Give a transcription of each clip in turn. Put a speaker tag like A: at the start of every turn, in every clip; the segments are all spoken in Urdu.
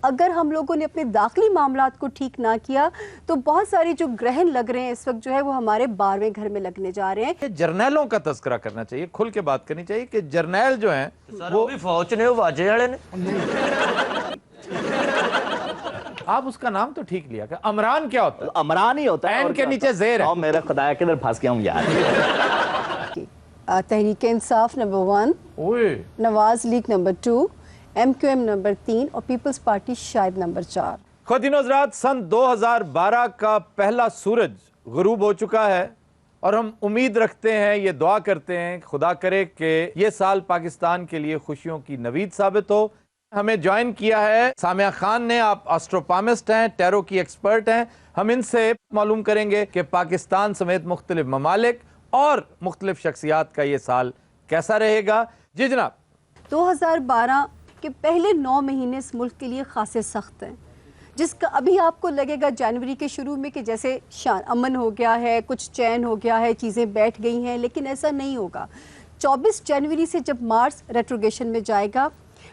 A: اگر ہم لوگوں نے اپنے داخلی معاملات کو ٹھیک نہ کیا تو بہت ساری جو گرہن لگ رہے ہیں اس وقت جو ہے وہ ہمارے 12ویں گھر میں لگنے جا رہے ہیں.
B: جرنیلوں کا تذکرہ کرنا چاہیے, کھل کے بات کرنی چاہیے کہ جرنیل جو ہیں
C: وہ بھی فوج نے, وہ واجے والے نے.
B: آپ اس کا نام تو ٹھیک لیا کہ عمران کیا ہوتا ہے؟
D: عمران ہی ہوتا ہے.
B: این کے نیچے زیر ہے.
D: میرا خدایا کدھر پھنس گیا ہوں یار.
A: تحریک انصاف نمبر 1, نواز لیگ نمبر 2, MQM نمبر 3 اور پیپلز پارٹی شاید نمبر 4.
B: خواتین و حضرات, سن 2012 کا پہلا سورج غروب ہو چکا ہے اور ہم امید رکھتے ہیں, یہ دعا کرتے ہیں خدا کرے کہ یہ سال پاکستان کے لیے خوشیوں کی نوید ثابت ہو. ہمیں جوائن کیا ہے سامعہ خان نے, آپ اسٹروپامسٹ ہیں, ٹیرو کی ایکسپرٹ ہیں. ہم ان سے معلوم کریں گے کہ پاکستان سمیت مختلف ممالک اور مختلف شخصیات کا یہ سال کیسا رہے گا. جی جناب.
A: 2012 کے پہلے 9 مہینے اس ملک کے لیے خاصے سخت ہیں, جس کا ابھی آپ کو لگے گا جنوری کے شروع میں کہ جیسے امن ہو گیا ہے, کچھ چین ہو گیا ہے, چیزیں بیٹھ گئی ہیں, لیکن ایسا نہیں ہوگا. 24 جنوری سے جب مارس ریٹروگیشن میں جائے گا,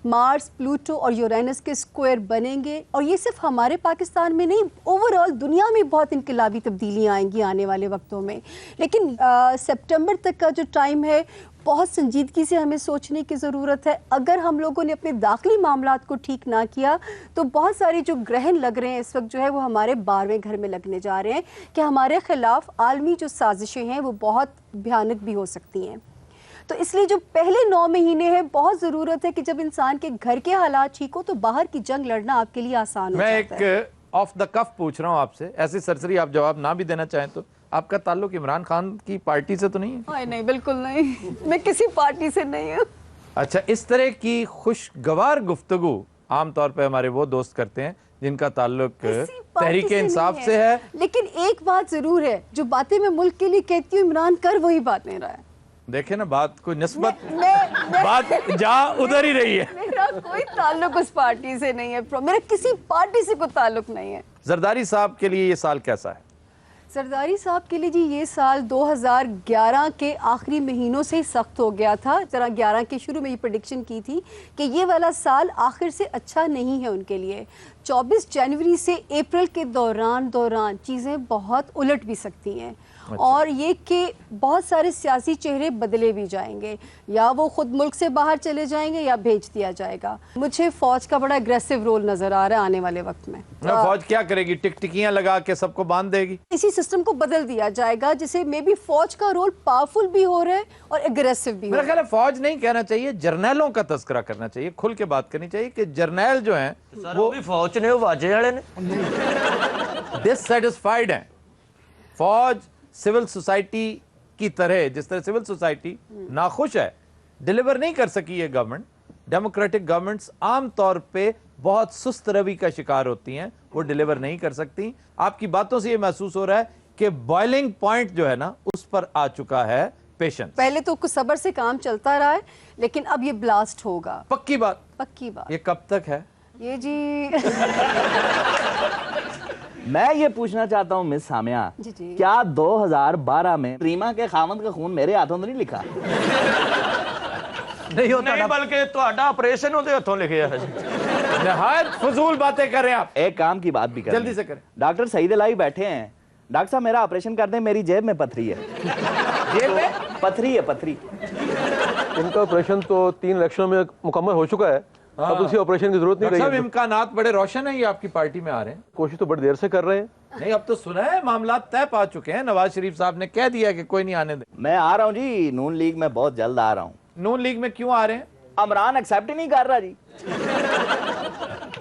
A: مارس, پلوٹو اور یورینس کے سکوئر بنیں گے, اور یہ صرف ہمارے پاکستان میں نہیں, اوورآل دنیا میں بہت انقلابی تبدیلیاں آئیں گی آنے والے وقتوں میں. لیکن سپٹمبر تک کا جو ٹائم ہے بہت سنجیدگی سے ہمیں سوچنے کی ضرورت ہے. اگر ہم لوگوں نے اپنے داخلی معاملات کو ٹھیک نہ کیا تو بہت ساری جو گرہن لگ رہے ہیں اس وقت جو ہے وہ ہمارے 12ویں گھر میں لگنے جا رہے ہیں کہ ہمارے خلاف عالمی جو سازشیں ہیں وہ بہت بھیانک بھی ہو سکتی ہیں. تو اس لیے جو پہلے 9 مہینے ہیں بہت ضرورت ہے کہ جب انسان کے گھر کے حالات ٹھیک ہو تو باہر کی جنگ لڑنا آپ کے لیے آسان ہو جاتا ہے.
B: میں ایک آف دا کف پوچھ رہا ہوں آپ سے, ایسی سرسری آپ جواب نہ بھی دینا چاہیں تو, آپ کا تعلق عمران خان کی پارٹی سے تو نہیں ہے؟
A: نہیں, بالکل نہیں, میں کسی پارٹی سے نہیں ہوں.
B: اچھا, اس طرح کی خوشگوار گفتگو عام طور پہ ہمارے وہ دوست کرتے ہیں جن کا تعلق تحریک انصاف سے ہے.
A: لیکن ایک بات ضرور ہے, جو باتیں میں ملک کے لیے کہتی ہوں عمران کر وہی بات نہیں رہا ہے.
B: دیکھیں نا, بات کوئی نسبت, بات جہاں ادھر ہی رہی ہے.
A: میرا کوئی تعلق اس پارٹی سے نہیں ہے, میرا کسی پارٹی سے کوئی تعلق نہیں ہے.
B: زرداری صاحب کے لیے یہ سال کیسا ہے؟
A: زرداری صاحب کے لیے جی یہ سال 2011 کے آخری مہینوں سے ہی سخت ہو گیا تھا. ذرا 11 کے شروع میں یہ پریڈکشن کی تھی کہ یہ والا سال آخر سے اچھا نہیں ہے ان کے لیے. 24 جنوری سے اپریل کے دوران چیزیں بہت الٹ بھی سکتی ہیں, اور یہ کہ بہت سارے سیاسی چہرے بدلے بھی جائیں گے, یا وہ خود ملک سے باہر چلے جائیں گے یا بھیج دیا جائے گا. مجھے فوج کا بڑا اگریسو رول نظر آ رہا ہے آنے والے وقت میں.
B: فوج کیا کرے گی؟ ٹکٹکیاں لگا کے سب کو باندھ دے گی.
A: اسی سسٹم کو بدل دیا جائے گا جسے میں بھی فوج کا رول پاورفل بھی ہو رہا ہے اور اگریسو بھی ہو رہا ہے.
B: میرا خیال ہے فوج نہیں کہنا چاہیے, جرنیلوں کا تذکرہ کرنا چاہیے, کھل کے بات کرنی چاہیے کہ جرنیل جو ہیں
C: وہ بھی فوج نے, وہ واجے والے نے.
B: ڈسسیٹسفائیڈ ہیں. فوج سول سوسائٹی کی طرح, جس طرح سول سوسائٹی ناخوش ہے, ڈیلیور نہیں کر سکی یہ گورنمنٹ. ڈیموکریٹک گورنمنٹس عام طور پہ بہت سست روی کا شکار ہوتی ہیں, وہ ڈیلیور نہیں کر سکتی. آپ کی باتوں سے یہ محسوس ہو رہا ہے کہ بوائلنگ پوائنٹ جو ہے نا اس پر آ چکا ہے پیشنس.
A: پہلے تو کچھ صبر سے کام چلتا رہا ہے, لیکن اب یہ بلاسٹ ہوگا.
B: پکی بات.
A: پکی بات.
B: یہ کب تک ہے
A: یہ جی
D: میں یہ پوچھنا چاہتا ہوں مس سامعہ,
A: جی
D: کیا 2012 میں ریما کے خاوند کا خون میرے ہاتھوں تو نہیں لکھا؟
B: نہیں ہوتا
C: نہیں, بلکہ تہاڈا آپریشن ہوتے ہاتھوں لکھیا ہے.
B: نہایت فضول باتیں کر رہے ہیں آپ.
D: ایک کام کی بات بھی کریں,
B: جلدی سے کریں.
D: ڈاکٹر سعید الہی بیٹھے ہیں. ڈاکٹر صاحب میرا آپریشن کر دیں, میری جیب میں پتھری ہے.
B: جیب میں
D: پتھری ہے, پتھری.
E: ان کا آپریشن تو 3 الیکشنوں میں مکمل ہو چکا ہے, اب اسی آپریشن کی ضرورت نہیں رہی.
B: صاحب امکانات بڑے روشن ہیں, یہ آپ کی پارٹی میں آ رہے ہیں.
E: کوشش تو بڑی دیر سے کر رہے ہیں.
B: نہیں, اب تو سنا ہے معاملات طے پا چکے ہیں. نواز شریف صاحب نے کہہ دیا کہ کوئی نہیں آنے دے.
D: میں آ رہا ہوں جی, نون لیگ میں بہت جلد آ رہا ہوں.
B: نون لیگ میں کیوں آ رہے ہیں؟
D: عمران ایکسیپٹ ہی نہیں کر رہا جی.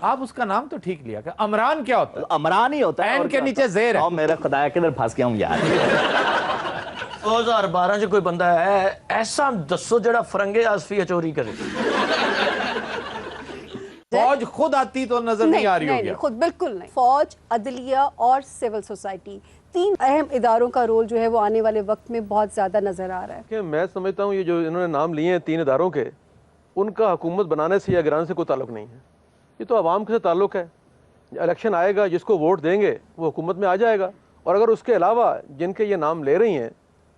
B: آپ اس کا نام تو ٹھیک لیا کہ عمران کیا ہوتا ہے؟
D: عمران ہی ہوتا ہے.
B: این کے نیچے زیر ہے.
D: میرا خدایا کدھر پھنس گیا ہوں یار.
C: 2012 چ کوئی بندہ ہے ایسا دسو جڑا فرنگے آصفیہ چوری کرے.
B: فوج خود آتی تو نظر نہیں آ رہی ہوگی.
A: خود بالکل نہیں. فوج, عدلیہ اور سول سوسائٹی, 3 اہم اداروں کا رول جو ہے وہ آنے والے وقت میں بہت زیادہ نظر آ رہا ہے.
E: کہ میں سمجھتا ہوں یہ جو انہوں نے نام لیے ہیں 3 اداروں کے, ان کا حکومت بنانے سے یا گرانے سے کوئی تعلق نہیں ہے. یہ تو عوام کے ساتھ تعلق ہے. الیکشن آئے گا, جس کو ووٹ دیں گے وہ حکومت میں آ جائے گا. اور اگر اس کے علاوہ جن کے یہ نام لے رہی ہیں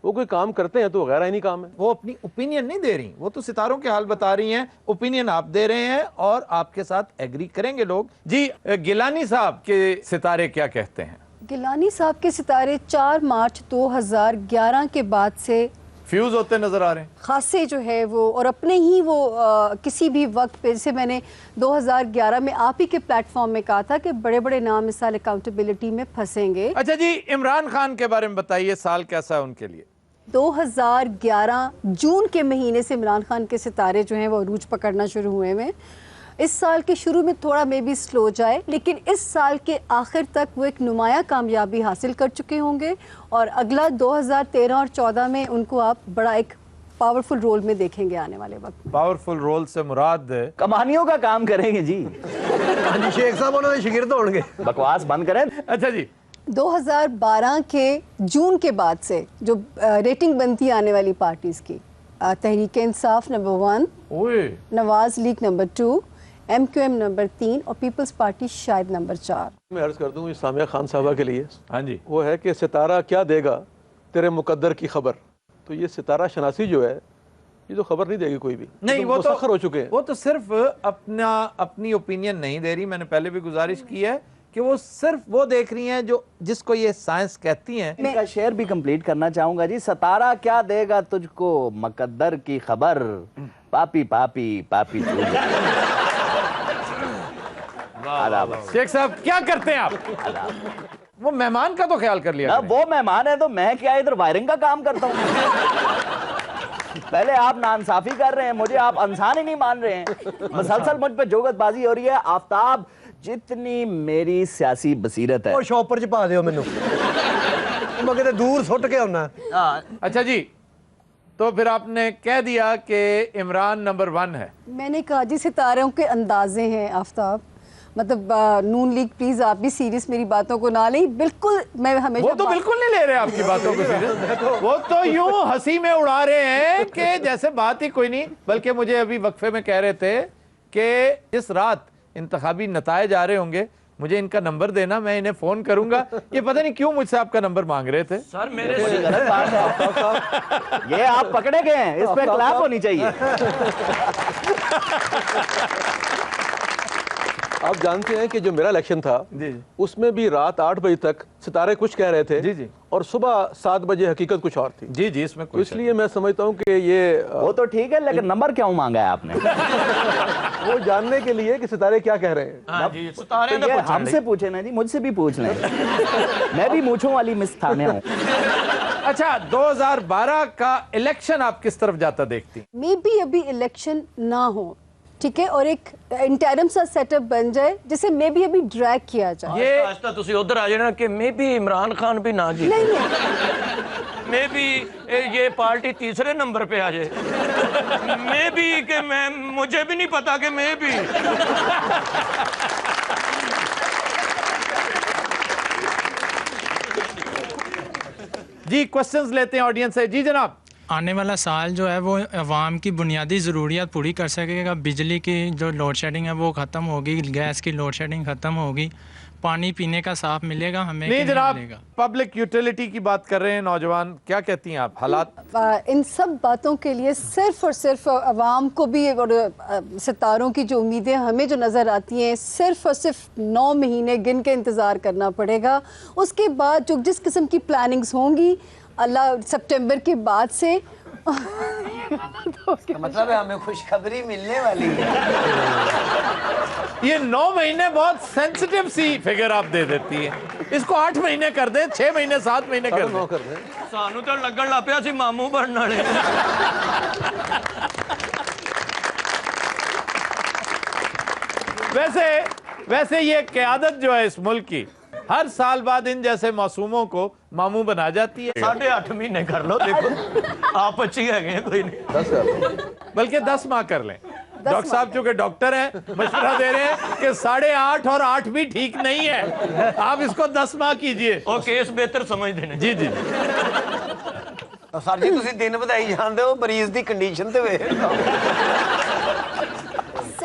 E: وہ کوئی کام کرتے ہیں تو غیر آئینی کام ہے.
B: وہ اپنی اوپینین نہیں دے رہی, وہ تو ستاروں کے حال بتا رہی ہیں, اوپینین آپ دے رہے ہیں اور آپ کے ساتھ ایگری کریں گے لوگ. جی گیلانی صاحب کے ستارے کیا کہتے ہیں؟
A: گیلانی صاحب کے ستارے 4 مارچ 2011 کے بعد سے
B: فیوز ہوتے نظر آ رہے ہیں.
A: خاصے جو ہے وہ, اور اپنے ہی وہ کسی بھی وقت پہ, جیسے میں نے 2011 میں آپ ہی کے پلیٹ فارم میں کہا تھا کہ بڑے بڑے نام اس سال اکاؤنٹیبلٹی میں پھنسیں گے.
B: اچھا جی, عمران خان کے بارے میں بتائیے, سال کیسا ہے ان کے لیے؟
A: 2011 جون کے مہینے سے عمران خان کے ستارے جو ہیں وہ عروج پکڑنا شروع ہوئے ہیں. اس سال کے شروع میں تھوڑا میں بھی سلو جائے, لیکن اس سال کے آخر تک وہ ایک نمایاں کامیابی حاصل کر چکے ہوں گے, اور اگلا 2013 اور 14 میں ان کو آپ بڑا ایک پاورفل رول میں دیکھیں گے آنے والے وقت.
B: پاورفل رول سے مراد
D: کمانیوں کا کام کریں گے جی.
F: شیخ صاحب انہوں نے شاگرد ہوں گے.
D: بکواس بند کریں.
B: اچھا جی,
A: 2012 کے جون کے بعد سے جو ریٹنگ بنتی ہے آنے والی پارٹیز کی, تحریک انصاف نمبر 1, نواز لیگ نمبر 2, MQM نمبر 3 اور پیپلز پارٹی شاید نمبر 4.
E: میں عرض کر دوں سامیہ خان صاحبہ کے لیے,
B: ہاں جی,
E: وہ ہے کہ ستارہ کیا دے گا تیرے مقدر کی خبر. تو یہ ستارہ شناسی جو ہے یہ تو خبر نہیں دے گی کوئی بھی.
B: نہیں, وہ تو
E: مسخر ہو چکے ہیں.
B: وہ تو صرف اپنی اوپینین نہیں دے رہی. میں نے پہلے بھی گزارش کی ہے کہ وہ صرف وہ دیکھ رہی ہیں جو جس کو یہ سائنس کہتی ہیں.
D: ان کا شعر بھی کمپلیٹ کرنا چاہوں گا جی. ستارہ کیا دے گا تجھ کو مقدر کی خبر, پاپی پاپی پاپی
B: شیخ صاحب کیا کرتے ہیں آپ؟ وہ مہمان کا تو خیال کر لیا.
D: وہ مہمان ہے تو میں کیا ادھر وائرنگ کا کام کرتا ہوں. پہلے آپ نانصافی کر رہے ہیں, مجھے آپ انسان ہی نہیں مان رہے ہیں. مسلسل مجھ پہ جوگت بازی ہو رہی ہے. آفتاب جتنی میری سیاسی بصیرت ہے
F: وہ شاپر چ پا دیو مینوں, میں کتے دور سٹ کے ہونا.
B: اچھا جی, تو پھر آپ نے کہہ دیا کہ عمران نمبر 1 ہے.
A: میں نے کہا جی ستاروں کے اندازے ہیں آفتاب, مطلب نون لیگ پلیز آپ بھی سیریس میری باتوں کو نہ لیں. بالکل میں ہمیشہ
B: وہ تو بالکل نہیں لے رہے آپ کی باتوں کو سیریس, وہ تو یوں ہنسی میں اڑا رہے ہیں کہ جیسے بات ہی کوئی نہیں. بلکہ مجھے ابھی وقفے میں کہہ رہے تھے کہ جس رات انتخابی نتائج آ رہے ہوں گے مجھے ان کا نمبر دینا, میں انہیں فون کروں گا. یہ پتہ نہیں کیوں مجھ سے آپ کا نمبر مانگ رہے تھے.
C: سر میرے
D: بڑی غلط بات ہے. یہ آپ پکڑے گئے ہیں, اس پہ کلیپ ہونی چاہیے.
E: آپ جانتے ہیں کہ جو میرا الیکشن تھا اس میں بھی رات 8 بجے تک ستارے کچھ کہہ رہے تھے
B: جی,
E: اور صبح 7 بجے حقیقت کچھ اور تھی.
B: جی, اس میں
E: اس لیے میں سمجھتا ہوں کہ یہ
D: وہ تو ٹھیک ہے, لیکن نمبر کیوں مانگا ہے آپ نے؟
E: وہ جاننے کے لیے کہ ستارے کیا کہہ رہے ہیں.
C: ہاں جی, ستارے
D: تو یہ ہم سے پوچھیں نا جی, مجھ سے بھی پوچھ لیں. میں بھی مونچھوں والی مستھانے ہوں.
B: اچھا, 2012 کا الیکشن آپ کس طرف جاتا دیکھتی ہیں؟
A: میں بھی ابھی الیکشن نہ ہو, ٹھیک ہے, اور ایک انٹرم سا سیٹ اپ بن جائے جسے میں بھی ابھی ڈریگ کیا جائے.
B: یہ
C: آہستہ تسی ادھر آ جانا کہ میں بھی عمران خان بھی نہ جی, میں بھی یہ پارٹی تیسرے نمبر پہ آ جائے, میں بھی کہ میں مجھے بھی نہیں پتا کہ میں بھی.
B: جی کوسچنز لیتے ہیں آڈینس سے. جی جناب.
G: آنے والا سال جو ہے وہ عوام کی بنیادی ضروریات پوری کر سکے گا. بجلی کی جو لوڈ شیڈنگ ہے وہ ختم ہوگی, گیس کی لوڈ شیڈنگ ختم ہوگی, پانی پینے کا صاف ملے گا ہمیں.
B: نہیں جناب,
G: ملے گا.
B: پبلک یوٹیلیٹی کی بات کر رہے ہیں نوجوان, کیا کہتی ہیں آپ حالات؟
A: ان سب باتوں کے لیے صرف اور صرف عوام کو بھی اور ستاروں کی جو امیدیں ہمیں جو نظر آتی ہیں, صرف اور صرف 9 مہینے گن کے انتظار کرنا پڑے گا. اس کے بعد جو جس قسم کی پلاننگز ہوں گی اللہ سپٹمبر کے بعد سے
H: مطلب ہے ہمیں خوشخبری ملنے والی ہے.
B: یہ 9 مہینے بہت سینسٹیو سی فگر آپ دے دیتی ہیں. اس کو 8 مہینے کر دیں, 6 مہینے 7 مہینے کر دیں.
C: سانو تو لگن لگ پیا سی ماموں بننے والے.
B: ویسے یہ قیادت جو ہے اس ملک کی ہر سال بعد ان جیسے معصوموں کو ماموں بنا جاتی ہے.
C: 8.5 مہینے کر لو, دیکھو آپ اچھی ہے کوئی نہیں,
B: بلکہ 10 ماہ کر لیں. ڈاکٹر صاحب چونکہ ڈاکٹر ہیں مشورہ دے رہے ہیں کہ 8.5 اور 8 بھی ٹھیک نہیں ہے, آپ اس کو 10 ماہ کیجئے.
C: اور کیس بہتر سمجھ دینے.
B: جی جی
H: سر جی تسی دن بدائی جاندے ہو, مریض دی کنڈیشن تے ویکھ.